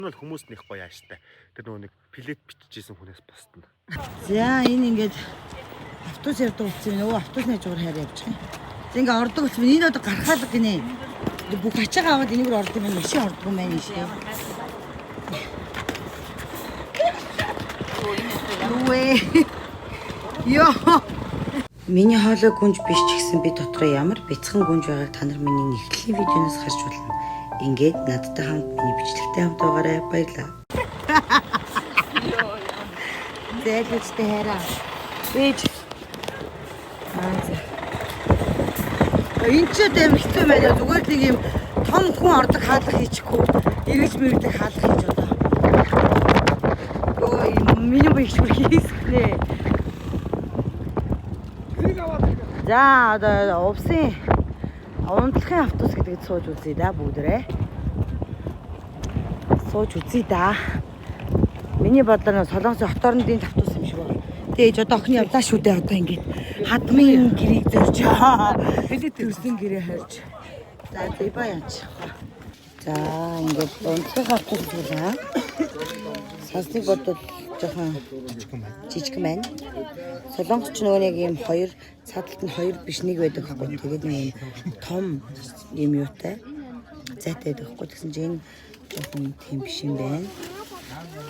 Нь хүмүүс нэх гоё ааштай. Тэр нөгөө нэг плет бичижсэн хүнээс босдно. За энэ ингээд автобус явдаг болсон нөгөө автобусны жуур хайр явж байгаа. За ингээд ордог болсон. Энэ одоо гарахаал гинэ. Бүх ачаагаа аваад энийг ордог юм машин ордог юм байна шүү. Йоо. Миний хоолой гүнж биш ч гэсэн би дотроо ямар бяцхан гүнж байгааг та нар миний нэгтгэлийн видеоноос харж болно. Ингээд надтай хамт миний бичлэгтэй хамт байгаарай. Баярлалаа. Зээлчтэй хараа. Бич. Энд ч дэм хэцүү байна. Зүгээр нэг юм том хүн ордог хаалга хийчихгүй. Эргэж мэрдэг хаалга хийж одоо. Ой, миний бийч бүр хийсгнэ. За одоо увсын унтлахын автобус гэдэгт сууж үзье да бүгдээрээ. Сууж үзье да. Миний бодлоор Солонгосын хоторондын автобус юм шиг байна. Тэгээ одоо охин явлаа шүү дээ одоо ингээд хадмын гэрийг зорж хэлээ төрсөн гэрээ харж. За зэба яач. За ингээд унтлахын автобус байна. Сансныг бодвол жоохон жижигхэн байна. Солонгосч нөгөө нэг юм хоёр цааталт нь хоёр биш нэг байдаг байхгүй. Тэгээд нэг юм том юм юутай зайтай байдаг байхгүй. Тэгсэн чинь жоохон тийм биш юм байна.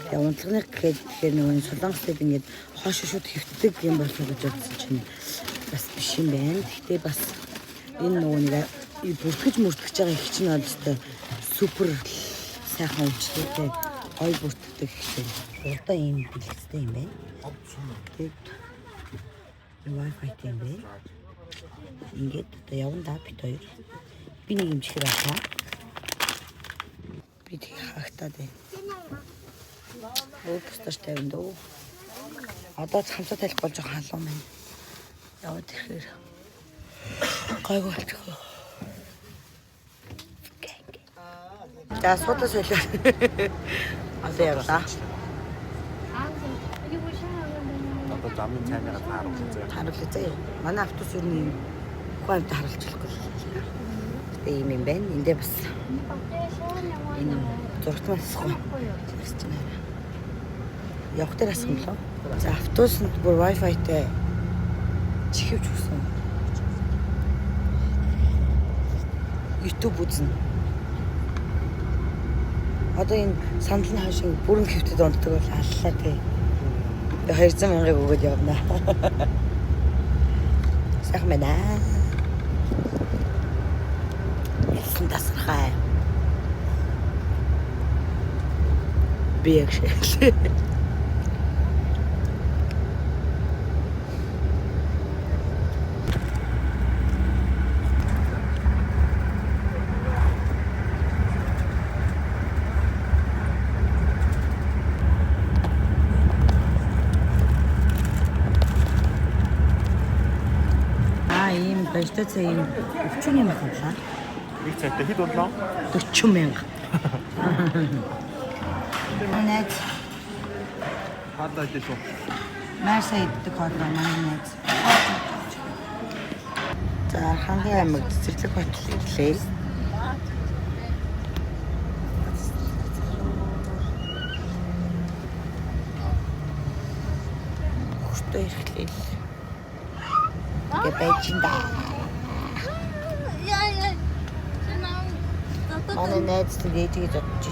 Тэгээ унтлагныг гэхээр нөгөө солонгосд ингээд хоош шууд хэвтдэг юм болох гэж бодсон чинь бас биш юм байна. Гэхдээ бас энэ нөгөө нэг бүртгэж байгаа их чинь одостой супер сайхан өвчлөлтэй ой бүртгэдэг ихтэй. Урдаа ийм бэлгэцтэй юм байна. Тэгээд Wi-Fi тийм байна. Ингээд одоо явна да бит хоёр. Би нэг юм чихэр аваа. Би тэг хаагтаад байна. Өөхөстөж тавина дөө. Одоо хамсаа талих болж байгаа халуун байна. Яваад ихээр гайгүй болчихоо. За суудаа солио. Одоо явлаа. Одоо замын цайнаар Харуулъя заяа. Манай автобус юу нэг хувьд харуулчихлахгүй. Гэтэ ийм юм байна. Эндээ бас энэ зургатмаас гоо. Явах дээр асуулаа. За автобусанд бүр Wi-Fi-тэй чихвч өгсөн. YouTube үзнэ. Одоо энэ сандалны хаашиг бүрэн хэвтэд унтдаг бол аллаа тий. 200,000 өгөөд явна. Сайхан байна. Илсэн тасархай. Би яг шээ. Бажтай юм 40,000 боллоо. Нэг цайтай хэд боллоо? 40,000. Манайд Хадаа идэх шүү. Марса иддэг хоолой манайд. За Хангийн аймаг Цэцэрлэг хотод ирлээ. Хөштэй ирлээ. Гэбэчинда. Манай найз тэгээд бодож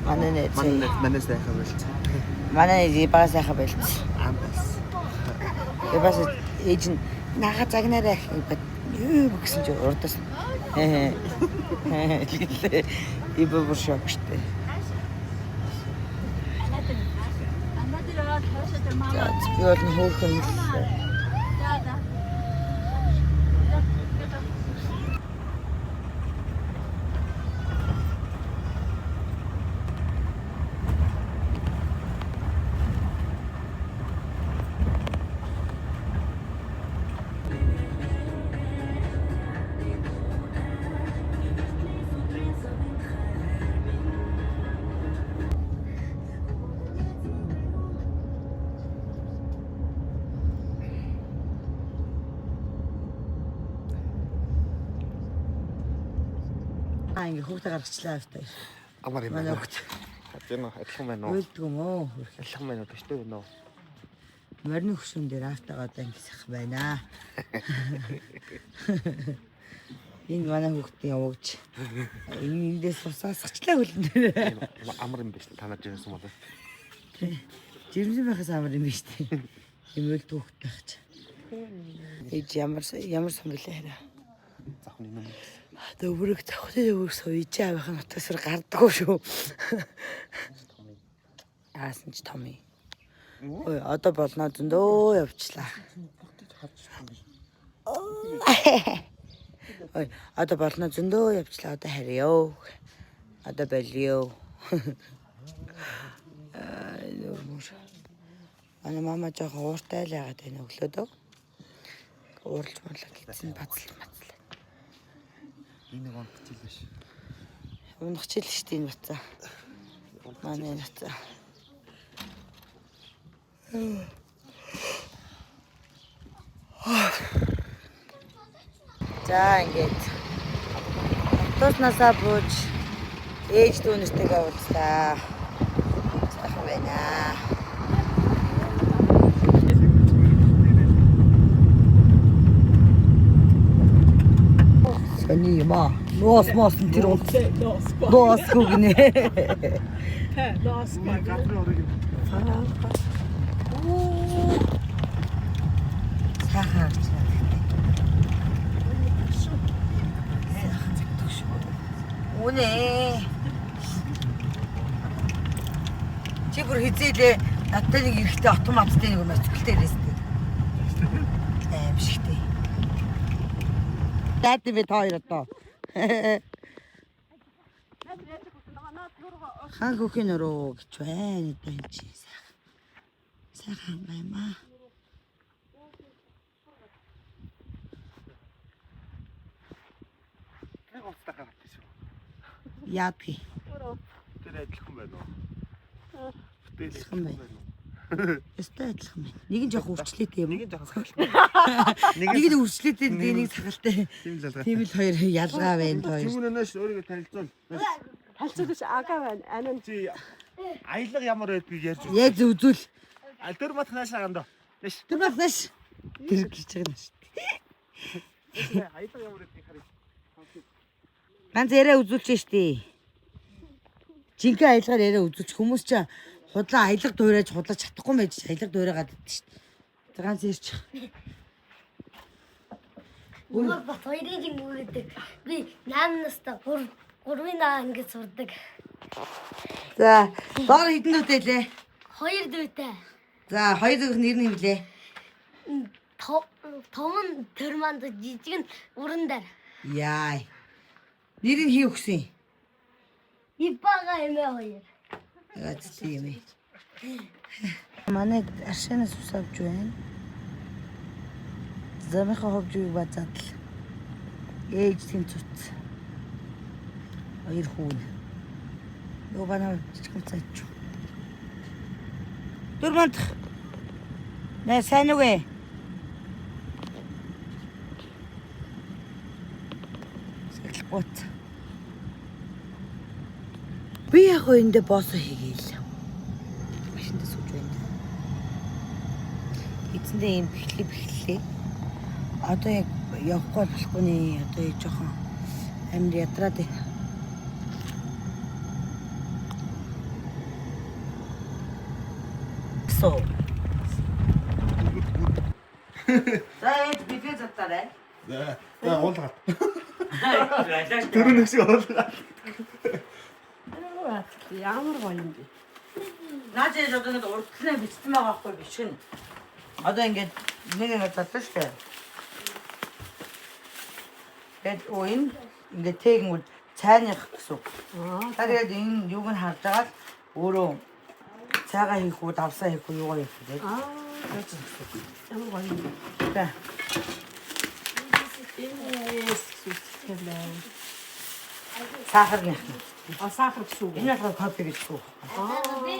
байна. Манай сайхан байлц. Манай бага сайхан байлц. Амбас. Бас ээж нь нага загнараа юу гэсэн чи урдаас. Ибо бүр шок штэ. За би бол хөөхөн. ингээ хүүхдээ гаргачлаа автаа. Амар юм Манай байна. хүүхд. Тийм үү? Адилхан байна уу? Үйлдэг юм уу? Адилхан байна уу? Төштэй байна уу? Морины хөшүүн дээр автаагаа ангисах байна. Энэ манай хүүхдийн явуугч. Эндээс сусаасчлаа хөлн дээр. Амар юм биш танаа жирсэн болоо. Жирэмсэн байхаас амар юм биш үү? Имэл хүүхд байх ч. Ээж ямар сан бэлээ хараа. Захны юм. Өвөрөг завхлын өвөрөг сууж авах нь утгасаар гардаггүй шүү. Аасан ч том юм. Ой, одоо болно зөндөө явчлаа. Ой, одоо болно зөндөө явчлаа. Одоо харьяа. Одоо болио. Ана мама жоо ууртай л яагаад байна өглөөдөө. Уурлж морлоо гэсэн бацлаа. Энэ гон хичээл биш. Унах хичээл шүү дээ энэ бацаа. Манай бацаа. За ингээд автобуснасаа бууж ээж дүүнэртэйгээ уулзлаа. Сайхан байна. Сони ма. Нос тэр уу. Нос гүгнэ. Нос Гадрын орыг. Сайхан. Үнэ. Чи бүр хизээлээ надтай нэг эрэхтэй автоматтай нэг моцголтой ирээстэй. Шигтэй. Дайд би тойр одоо. Хаан хүүхийн өрөө гэж байна одоо энэ чи сайхан. Сайхан баймаа. Нэг уцтай гараад тийш. Яадги. Тэр адилхан байна уу? Бүтээл Адилхан байна. Өстэй адилхан байна. Нэг нь жоох өвчлөөтэй юм. Нэг нь жоохон сахалтай. Нэг нь өвчлөөтэй, нэг сахалтай. Тийм л ялгаа. Тийм л хоёр ялгаа байна хоёр. Юунаас өөрийгөө танилцуул. Талцуулж ага байна. Анан Чи аялга ямар байдгийг ярьж байна. Яг зүзүүл. Альтер матнаас агандаа. Нэш. Тэр багнаш. Тэр гэж байгаа нь шүү дээ. Аялга ямар байдгийг харъя. Ганц яриа үзүүлж штий. Жинхэнэ аялгаар яриа үзүүлж хүмүүс ч худлаа аялга дуурайж худлаж чадахгүй байж аялга дуурайгаад байдаг штий. За ганц ярьж. Өөр бат хоёрын жин үүрдэг. Би 8 настай 3-ын ангид сурдаг. За доор хэдэн дүүтэй лээ? 2 дүүтэй. За хоёр дүүх нэр нь блэ? Том нь төрманд жижиг нь уран дээр. Яа. Нэр нь хий өгсөн. Ибага эмээ хоёр. Яг тийм ээ. Манай аршинаас ус авч байна. Замынхаа ховж юу бацаад л. Ээж тэнцвч. Хоёр хүн. Юу банаа чичгэн цаач. Дөрмөнд. Нэ сайн уу гээ? Сэглэхгүйт. Би яг эндээ боосоо хийгээл. Машинд сууж байна. Эцэндээ юм бэхлээ. Одоо яг явахгүй болохгүй нэ. Одоо яг жоохон амир ядраад байна. So. За энэ бифе заттарай. За уулгаад. Тэр нэг шиг уулгаад. ямар гоё юм бэ? Наач яаж одоо ингэ урдлаа бичсэн байгаа байхгүй бичгэн. Одоо ингэ нэг ингэ заттаа штэ. Тэгэд уин ингэ тэгэн цайных гэсэн. Тэгээд энэ юуг нь харж байгаа л өөрөө цайгаа хийх үү, давсаа хийх үү, юугаа хийх вэ? Ямар гоё юм бэ? За. Сахар гэх юм. Сахар гэсэн үг. Энэ яг кофе гэж үү.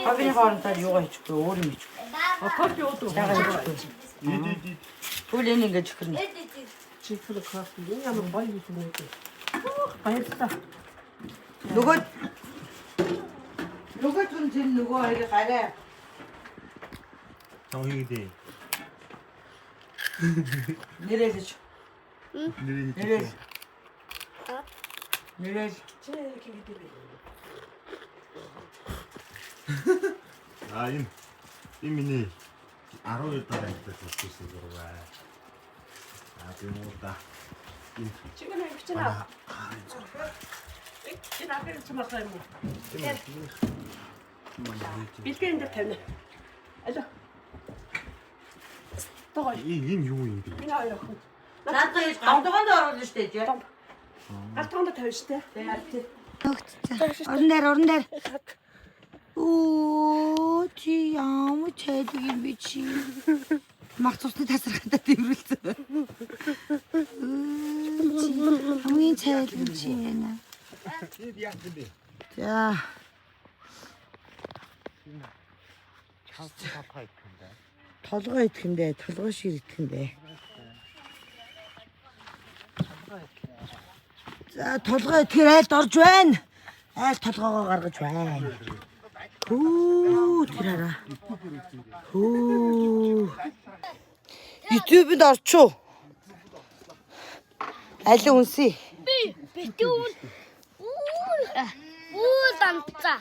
Кофений хоорондоо юугаа хийчихгүй, өөр юм хийчихгүй. Кофе уудаг. Цайгаа хийчихгүй. Түл энэ ингэ чихэрнэ. Чихэр кофе ямар гоё юм бэ? Баярлалаа. Нөгөө түн тэр нөгөө хоёрыг гараа. Тохиолдээ. Нэрэлж. Нэрээ. Нэрэл. Аа энэ миний 12 дараа хэлдэг болсон зураг. Аа тийм үү да. 지금 괜찮아. 이 나를 좀 할까 뭐. 빌게인데 되네. 알죠? 또 Энэ юу юм бэ? 이나 알려. Наадаа яаж гавдгоонд оруулна штэ жаа. алтаанда тавьжтэй. Орон дээр. Оо чи ямар чайдаг юм бэ чи. Мах цусны тасархатаа дэмрэлцээ. Хамгийн чайдаг юм чи байна. Энд яах вэ? За. Чанс талхаа идэх юм байна. Толгой идэхэндээ, толгой шир идэхэндээ. За толгой идэхээр айлд орж байна. Айл толгоогоо гаргаж байна. Хөө тэр хараа. Хөө. YouTube-д орчуу. Аль үнсий. Битүүн. Уу дамцаа.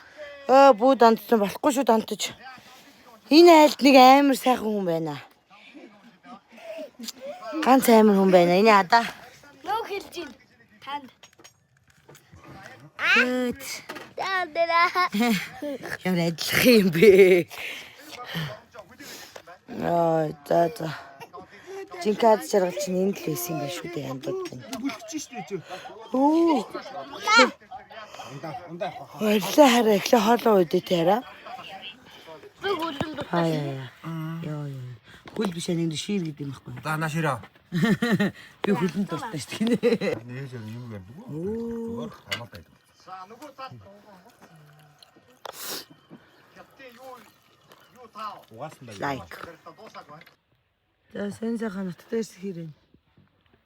Бүү дандсан болохгүй шүү дантаж. Энэ айлд нэг амар сайхан хүн байна. Ганц амар хүн байна. Энэ адаа. Нөө хэлж ийн. Танд. Гэт. Яадаа. Ямар ажиллах юм бэ? За. Жинкад жаргал чинь энэ л байсан юм биш үү дээ андууд байна. Бүлгэж штэ чи. Оо. Ундаа. Ойлаа хараа эхлээ хоолоо үдээ тэраа. Би гүлэн дутаа. Хаяа. Йоо. Хөл биш нэг шир гэдэг юм байхгүй. За нашираа. Би хөлөнд дуртай шүү дээ. Нээж юм гэдэг. Зүгээр хамаатай. Лайк. За сайн нутдаас хэрэг.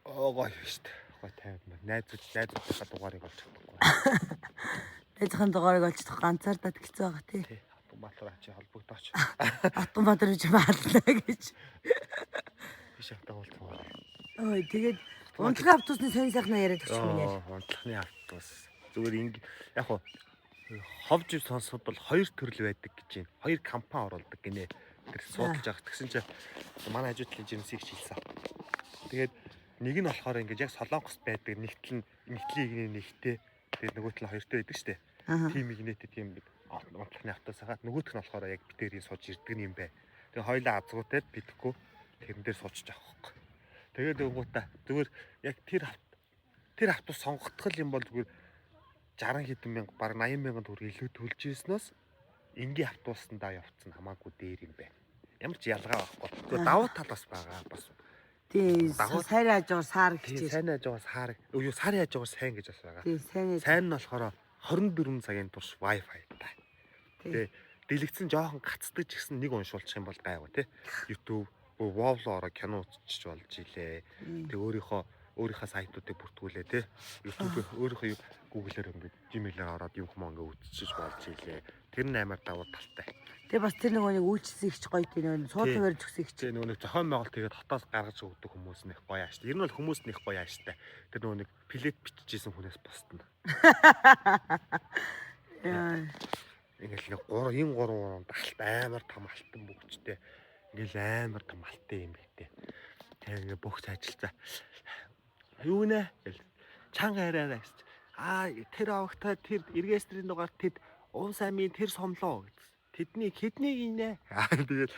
Гоё штэ. Гоё тайван. Найзуудтай дугаарыг олж чадахгүй. Найзхан дугаарыг олж чадах ганцаардаад хэцүү байгаа тий. Автоматар ачи холбогдооч. Автоматар гэж баална гэж. Биш автоматар. Ой тэгээд унтлагын автобусны сайн яриад өгч юм яа. Унтлагын автобус. Зүгээр ингэ яг хуу ховж сонсоход бол хоёр төрөл байдаг гэж байна. Хоёр компани оруулдаг гинэ. Тэр судалж байгаа. Тэгсэн чинь манай хажуудлын жимсийг хэлсэн. Тэгээд нэг нь болохоор ингэж яг Солонгост байдаг нэгтлэн нэгтлийг тэгээд нөгөөт нь хоёртой байдаг штэ. Тим игнэтэй тийм унтлагын автобус хагаад нөгөөх нь болохоор яг битэрийн сууж ирдэг юм бэ. Тэгээд хоёулаа азгуудад бидэхгүй тэрэн дээр суучж авах хөөх. Тэгээд өнгөтэй зүгээр яг тэр автобус сонгогдох юм бол зүгээр 60 хэдэн мянга баг 80 мянган төгрөг илүү төлж ирснээс энгийн автобусандаа явцсан хамаагүй дээр юм байна. Ямар ч ялгаа байхгүй. Тэгвэл давуу тал бас байгаа бас. Тий, сайн хажуугаар сар гэж. Тий, сайн хажуугаар сар. Юу сарын хажуугаар сайн гэж бас байгаа. Тий, сайн нь болохоор 24 цагийн турш Wi-Fi таа. Тий. Дэлгэцэн жоохон гацдаг ч гэсэн нэг уншуулчих юм бол гайгүй тий. YouTube, Wall-оор кино үзчих болж илээ. Тэг өөрийнхөө сайтуудыг бүртгүүлээ тий. YouTube өөрийнхөө Google-ээр ингээд Gmail-ээр ороод юм хүмүүс ингээд үзчих болж илээ. Тэр нь амар давуу талтай. Тэгээ бас тэр нөгөө нэг үйлчлсэн ихч гоё тий нөгөө суудлын барьж өгсөн ихч. Тэгээ нөгөө нэг зохион байгуулалт тэгээд хотоос гаргаж өгдөг хүмүүс нэх гоё ааштай. Ер нь бол хүмүүс нэх гоё ааштай. Тэр нөгөө нэг плет бичижсэн хүнээс босдно. Яа. Ингээл нэг 3 далт амар том алтан бүгчтэй. Ингээл амар том алтан юм битээ. Тэгээ бүгд ажиллаа. Юу нэ? Чанга хараарай гэж. Тэр авахта тэр эргээстрийн дугаар тэд уун самын тэр сомлоо гэж. Тэднийг инэ. Тэгээд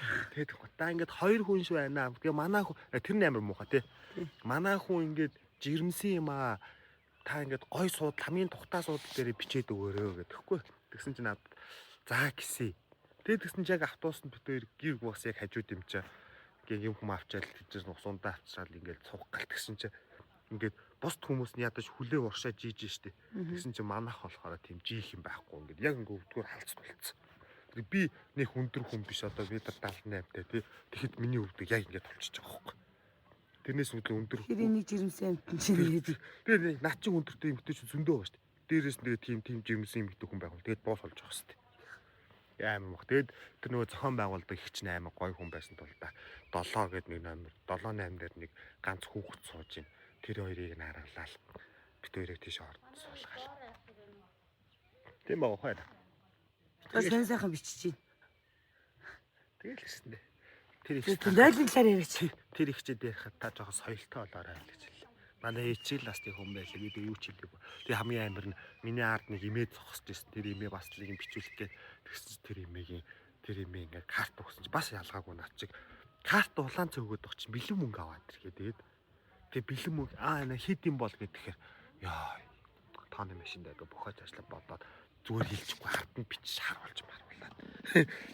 та ингээд хоёр хүн шүү байна. Тэгээ манай хүн тэр нь амар муухай тий. Манай хүн ингээд жирэмсэн юм аа. Та ингээд гой сууд хамгийн тухтаа сууд дээр бичээд өгөөрэй гэдэхгүй. Тэгсэн чинь надад за гисээ. Тэгээд тэгсэн чинь яг автобусанд битээр гэр бас яг хажууд юм чаа. Ингээ юм хүм авчаал тийчээс нусундаа авчраал ингээд цуг гал тэгсэн чинь ингээд бусд хүмүүс нь ядаж хүлээ уршаа жийж штэ. Тэгсэн чинь манайх болохоор тийм жиих юм байхгүй ингээд яг ингээ өвдгөр халц тулцсан. Би нэг хүндэр хүн биш одоо метр 78-тай тий. Тэгэхэд миний өвдөг яг ингээд тулчиж байгаа байхгүй. Тэрнээс үүдээ өндөр. Тэр энийг жирэмсэн амтэн чинь нээд. Тэр наад чи өндөртэй юм хөтөч зөндөө байгаа штэ. дээрээс тэгээ тийм жимсэн юм гэдэг хүн байх. Тэгээд боос олж авах хэрэгтэй. Амар мох. Тэгээд тэр нөгөө зохион байгуулдаг их чинь амар гоё хүн байсан тул да. 7 гэдэг нэг номер 7-8 дээр нэг ганц хүүхэд сууж ин. Тэр хоёрыг нь хараглал. Бид хоёрыг тийш суулгаал. Тийм баа хойд. Сэн сайхан бичиж чинь. Тэгэл гэсэн дээ. Тэр их Нойлын талаар яриач. тэр их чи дээрх та жоохон соёлтой болоорой гэж хэллээ. Манай ээчил бас тийм хүн байлаа гэдэг юу ч хэлдэг. Тэгээ хамгийн амар нь миний ард нэг имээ зогсож ирсэн. Тэр имээ бас л юм бичүүлэх гээд тэгсэн тэр имээ ингээ карт өгсөн чи бас ялгаагүй наад чиг. Карт улаан цөөгөөд өгч бэлэн мөнгө аваад ирэхэд тэгээд тэгээ бэлэн мөнгө хэд юм бол гэхээр яа тооны машин дээр бухаж ажиллаа бодоод зүгээр хэлчихгүй хартанд бичиж харуулж маруулаад.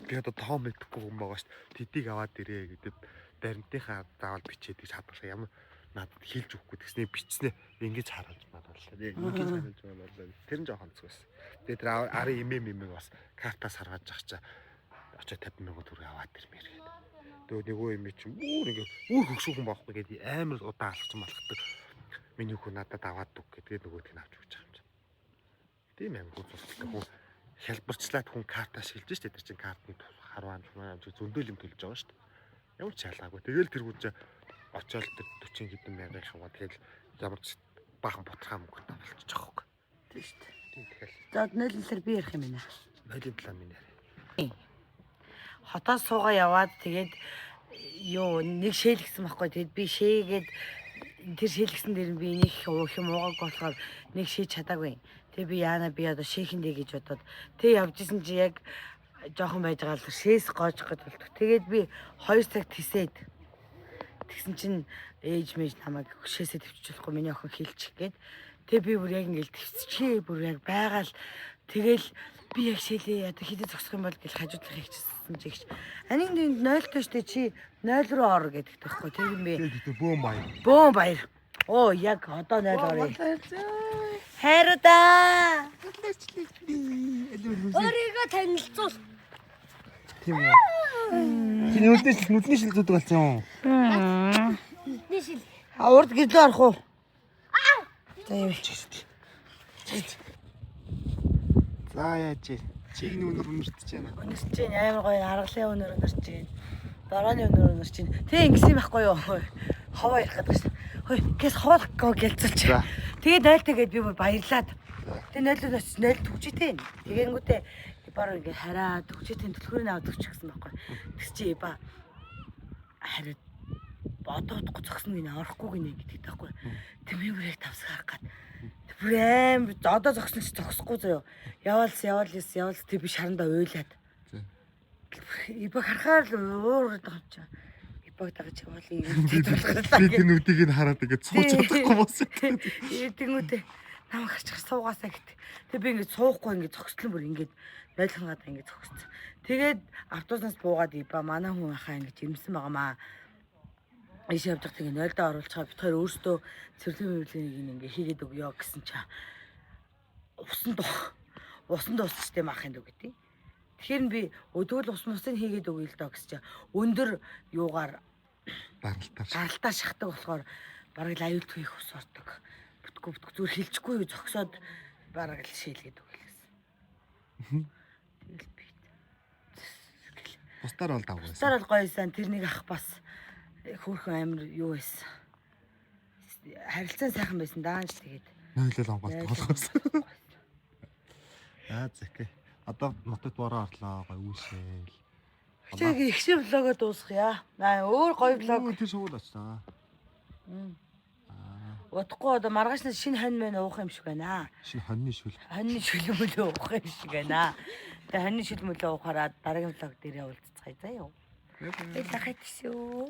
Би одоо тоо мэдхгүй юм байгаа шүү дээ. Тэдийг аваад ирээ гэдэг баримтынхаа заавал бичээд гэж хадгалах ямар надад хэлж өгөхгүй тэгснээ бичснээ ингэж харуулж марууллаа. Ингэж харуулж марууллаа. Тэр нь жоохон онцгойсэн. Тэгээд тэр арын имээ бас картаас харгаж ах чаа очоо 50,000 төгрөг аваад ирмээр гээд. Тэгээд нөгөө имээ чинь бүр хөгшүүхэн байхгүй гэдэг амар удаан алхаж малхдаг. Миний хүн надад аваад үг гэдэг нөгөөдг нь авч өгч байгаа юм чинь. Тийм амар хөөцөлтэй хүн хялбарчлаад хүн картаас шилжиж штэ тэр чинь картыг харваа зөндөөл юм төлж байгаа штэ. Ямар ч шалгаагүй. Тэгэл тэр хүн чинь очоод тэр 40 хэдэн мянган хаваа тэгэл ямар ч бахан бутхаа мөнгө тавьчих жоохгүй. Тийм шүү дээ. Тийм тэгэл. За нойлын талаар би ярих юм байна. Нойлын талаар минь яриа. Хотоос суугаа яваад тэгээд нэг шээлгсэн байхгүй. Тэгээд би шээгээд тэр шээлгсэн дээр би нэг уух юм уугааг болохоор нэг шээж чадаагүй. Тэгээд би яана би одоо шээхэндээ гэж бодоод тэг явж исэн чи яг жоохон байж байгаа л шээс гоож гэж болдог. Тэгээд би 2 цаг тисээд тэгсэн чинь ээж мэж намайг шээсээ төвчүүлэхгүй миний охин хэлчих гээд тэг би бүр яг ингээл төвччихээ бүр яг байгаал тэгэл би яг шээлээ одоо хидэ зогсох юм бол гэл хажуудлах хийчихсэн чигч аниг нэг 0-той штэ чи 0 руу ор гэдэг тэгэхгүй тэг юм бэ бөөм баяр оо яг одоо 0 орё хайруудаа Өөрийгөө танилцуул. Тийм үү. Чи нүдний шил зүдэг болсон юм. Нүдний шил. урд гэлөө орох уу? За яв. За яаж чиг нүнөр үнэрч байна. Үнэрч байна. Амар гоё аргалын үнэр үнэрч байна. Дорооны үнэр үнэрч байна. Тэг ингэсэн юм байхгүй юу? Ховоо ярих гэдэг шээ. Хөөе, гэс ховоо гэлцүүлч. Тэгээд 0 тэгээд би бүр баярлаад. Тэгээд 0 төгжитэй. Тэгэнгүүтээ баар ингээ хараа төгжитэй төлхөрийг аваад өгч гэсэн байхгүй. Тэгс чи ба хараад бодоодгүй зогсно гинэ орохгүй гинэ гэдэг таахгүй. Тэмээгүүрийг тавсгаар гад. Бүр аим одоо зогсно ч зогсохгүй заяа. Яваал тэг би шарандаа уйлаад. Ибаг харахаар л уур дагч. Ибаг дагч яваал юм. Би тэр нүдийг нь хараад ингээд сууж чадахгүй болсон. Тэнгүүтээ намайг харчих суугаасаа гэт. Тэг би ингээд суухгүй ингээд зогслон бүр ингээд нойлхонгаад ингээд зогссон. Тэгээд автобуснаас буугаад иба манай хүн хаа ингээд юмсан байгаамаа. Иш явж байгаа тэгээд 0-доо оруулчихаа бид хоёр өөрсдөө цэвэрлэгийн мөвлөгийг ингээд хийгээд өгөө гэсэн чаа. Усан дуусчтэй маахын дүү гэдэг. Тэгэхээр би өдгөл ус мусыг хийгээд өгье л доо гэсэн чаа. Өндөр юугаар гаралтаа шахдаг болохоор бараг л аюулгүй их ус ордог. Бүтггүй зүгээр хилчгүй зогсоод бараг л шээлгээд өгье гэсэн. Тэгэл би. Бусдаар бол давгүй. Бусдаар бол гоёсан тэрнийг ах бас хөөрхөн амир юу байсан. Харилцаа сайхан байсан даанч тэгээд. Нойлол онгоолт болохоос. Зэкэ. Одоо нутагт бороо орлоо гоё үүшээл. Чиг ихши влогоо дуусгая. Өөр гоё влог. Тэр шууд очтаа. Удахгүй одоо маргаашнаас шинэ хонь мэн уух юм шиг байна. Шинэ хоньны шүл. Хоньны шүлмөлөө уух юм шиг байна. Тэгээ хоньны шүлмөлөө уухаараа дараагийн влог дээр уулзцгаая заа юу. Баярлалаа хэвшүү.